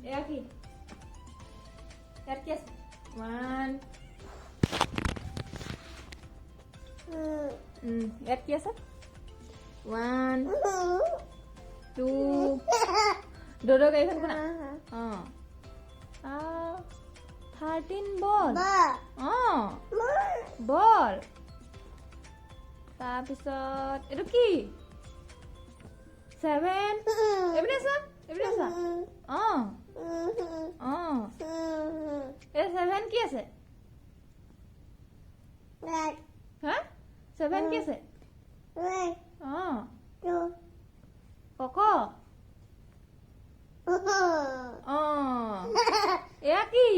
এয়া কি ইয়াত কি আছে 1 ইয়াত কি আছে 1 2 ডোডো গাড়ীখন কোনা 13 বল বল তাৰপিছত এইটো কি 7 এইপিনে চোৱা এই 7 কি আছে হা 7 কি আছে কক এয়া কি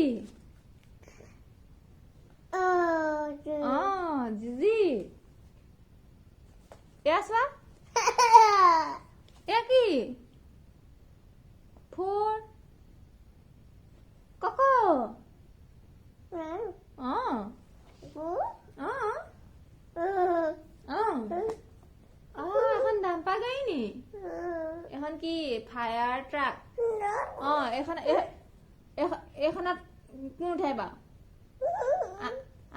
জিজি এয়া চোৱা এয়া কি 4 কক এখন ডাম্পা গাড়ী নি এখন কি ফায়াৰ ট্ৰাক এইখনত কোন উঠে বাৰু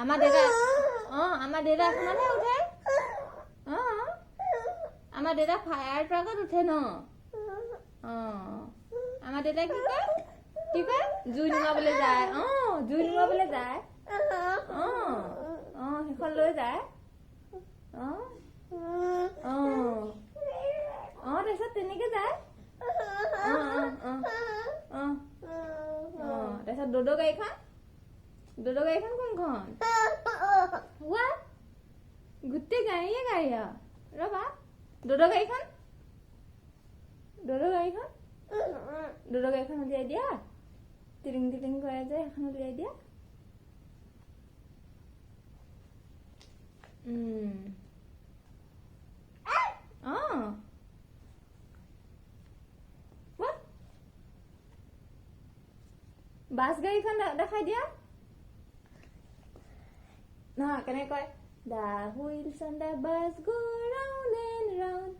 আমাৰ দেউতা এখনতহে উঠে আমাৰ দেউতা ফায়াৰ ট্ৰাকত উঠে ন আমাৰ দেউতাই কি কয় জুই নুমাবলৈ যায় সেইখন লৈ যায় তাৰপিছত তেনেকে যায় তাৰপিছত ডোডো গাড়ীখন কোনখন গোটেই গাড়ীয়ে গাড়ী ৰবা ডোডো গাড়ীখন উলিয়াই দিয়া টিলিং টিলিং কৰে যে সেইখন উলিয়াই দিয়া বাছ গাড়ীখন দেখাই দিয়া নহয় কেনেকৈ কয় The wheels on the bus go round and round,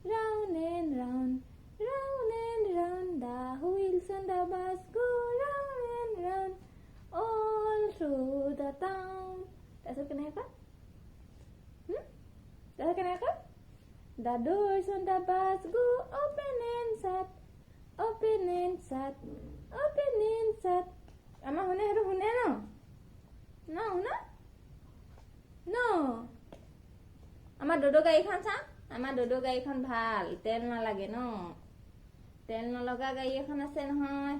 round and round, round and round. The wheels on the bus go round and round, all through the town. That's what kenapa? That's kenapa? The doors on the bus go open and shut, open and shut, open and shut. Ama hune haru hune no? No huna? No. আমাৰ ডোডো গাড়ীখন চা আমাৰ ডোডো গাড়ীখন ভাল তেল নালাগে ন তেল নলগা গাড়ী এখন আছে নহয়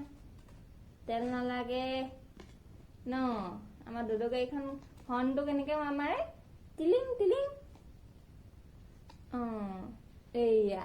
তেল নালাগে ন আমাৰ ডোডো গাড়ীখন হৰ্ণটো কেনেকৈ মাৰে টিলিং টিলিং এইয়া